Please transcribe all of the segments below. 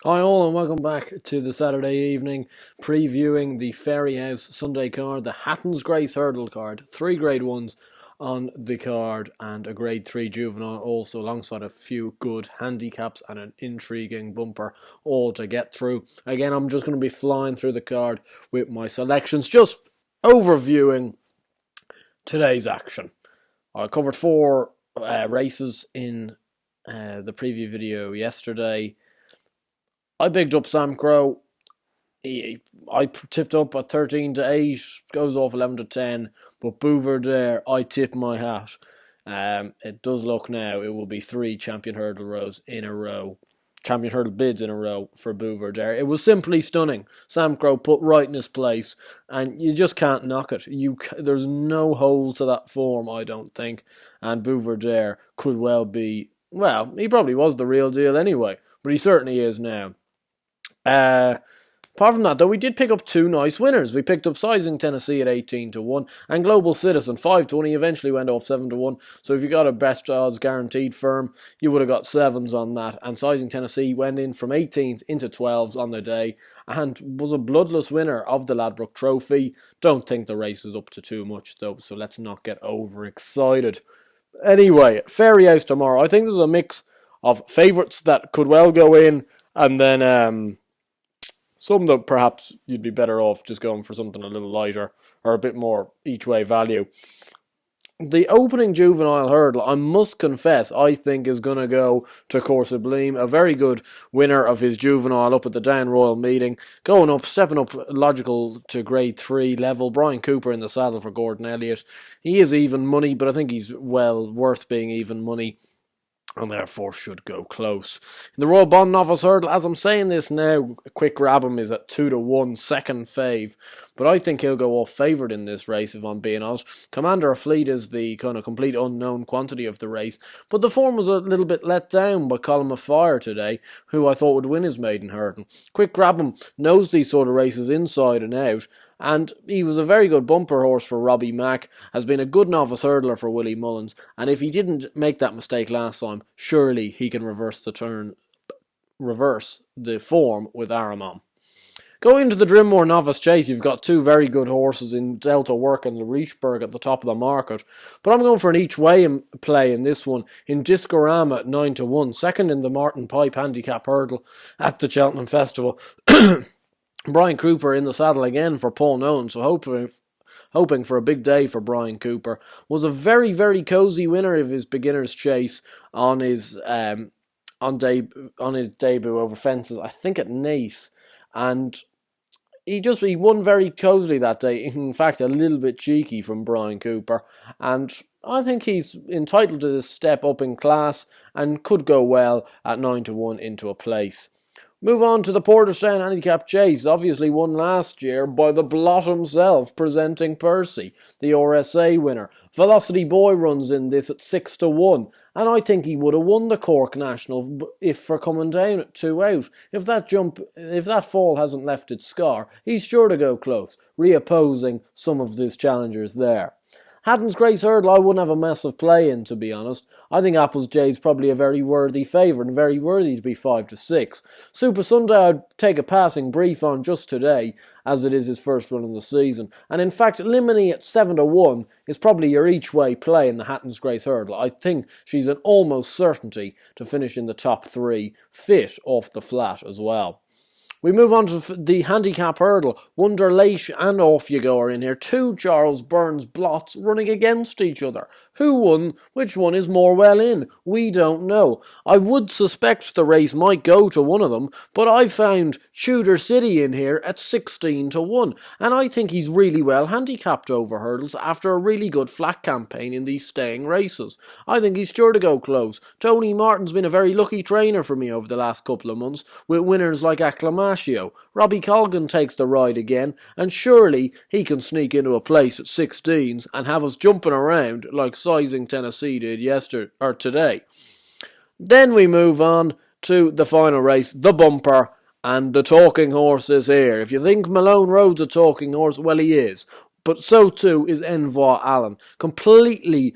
Hi all and welcome back to the Saturday evening previewing the Fairy House Sunday card, the Hattons Grace Hurdle card, 3 Grade 1s on the card and a Grade 3 Juvenile also alongside a few good handicaps and an intriguing bumper all to get through. Again, I'm just going to be flying through the card with my selections, just overviewing today's action. I covered 4 races in the preview video yesterday. I bigged up Sam Crow. I tipped up at 13-8, goes off 11-10, but Bouverdare, I tip my hat. It does look now it will be 3 champion hurdle bids in a row for Bouverdare. It was simply stunning. Sam Crow put right in his place, and you just can't knock it. There's no hole to that form, I don't think, and Bouverdare could well be. Well, he probably was the real deal anyway, but he certainly is now. Apart from that, though, we did pick up 2 nice winners. We picked up Sizing Tennessee at 18-1 and Global Citizen 5-1. He eventually went off 7-1. So if you got a best odds guaranteed firm, you would have got 7s on that. And Sizing Tennessee went in from 18s into 12s on the day and was a bloodless winner of the Ladbroke Trophy. Don't think the race is up to too much, though, so let's not get overexcited. Anyway, Fairy House tomorrow. I think there's a mix of favourites that could well go in and then some that perhaps you'd be better off just going for something a little lighter or a bit more each-way value. The opening juvenile hurdle, I must confess, I think is going to go to Corsa Bleem, a very good winner of his juvenile up at the Down Royal meeting. Going up, stepping up logical to Grade 3 level. Brian Cooper in the saddle for Gordon Elliott. He is even money, but I think he's well worth being even money, and therefore should go close. In the Royal Bond Novice Hurdle, as I'm saying this now, a quick grab him is at 2-1, second fave, but I think he'll go off favoured in this race if I'm being honest. Commander of Fleet is the kind of complete unknown quantity of the race, but the form was a little bit let down by Column of Fire today, who I thought would win his maiden hurdle. Quick grab him knows these sort of races inside and out, and he was a very good bumper horse for Robbie Mack, has been a good novice hurdler for Willie Mullins, and if he didn't make that mistake last time, surely he can reverse the form with Aramon. Going into the Drimmore Novice Chase, you've got 2 very good horses in Delta Work and Leachburg at the top of the market, but I'm going for an each-way play in this one, in Discorama at 9-1, second in the Martin Pipe Handicap Hurdle at the Cheltenham Festival. Brian Cooper in the saddle again for Paul Nolan, so hoping for a big day for Brian Cooper. Was a very, very cosy winner of his beginner's chase on his debut over fences, I think at Naas, and he won very cosily that day. In fact, a little bit cheeky from Brian Cooper, and I think he's entitled to this step up in class and could go well at 9-1 into a place. Move on to the Porterstown Handicap Chase, obviously won last year by the Blot himself, presenting Percy, the RSA winner. Velocity Boy runs in this at 6-1, and I think he would have won the Cork National if for coming down at 2 out. If that fall hasn't left its scar, he's sure to go close, reopposing some of these challengers there. Hattons Grace Hurdle I wouldn't have a massive play in, to be honest. I think Apple's Jade's probably a very worthy favourite and very worthy to be 5-6. Super Sunday I'd take a passing brief on just today, as it is his first run in the season. And in fact, Limini at 7-1 is probably your each-way play in the Hattons Grace Hurdle. I think she's an almost certainty to finish in the top 3, fit off the flat as well. We move on to the handicap hurdle. Wonder Leish and Off You Go are in here. 2 Charles Burns blots running against each other. Who won? Which one is more well in? We don't know. I would suspect the race might go to one of them, but I found Tudor City in here at 16-1, and I think he's really well handicapped over hurdles after a really good flat campaign in these staying races. I think he's sure to go close. Tony Martin's been a very lucky trainer for me over the last couple of months, with winners like Acclamatio. Robbie Colgan takes the ride again, and surely he can sneak into a place at 16s and have us jumping around like Sizing Tennessee did today. Then we move on to the final race, the bumper, and the talking horse is here. If you think Malone Road's a talking horse, well, he is. But so too is Envoy Allen. Completely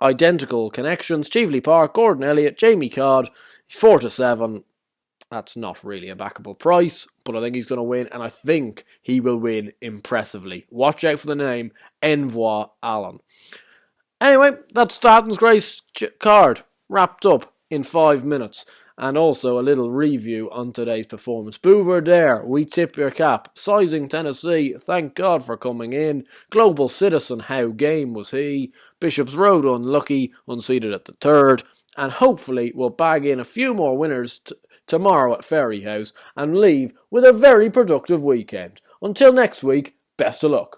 identical connections. Cheveley Park, Gordon Elliott, Jamie Codd. He's 4-7. That's not really a backable price, but I think he's going to win, and I think he will win impressively. Watch out for the name, Envoy Allen. Anyway, that's the Hattons Grace card, wrapped up in 5 minutes. And also a little review on today's performance. Boover there, we tip your cap. Sizing Tennessee, thank God for coming in. Global Citizen, how game was he? Bishop's Road, unlucky, unseated at the third. And hopefully we'll bag in a few more winners tomorrow at Ferry House and leave with a very productive weekend. Until next week, best of luck.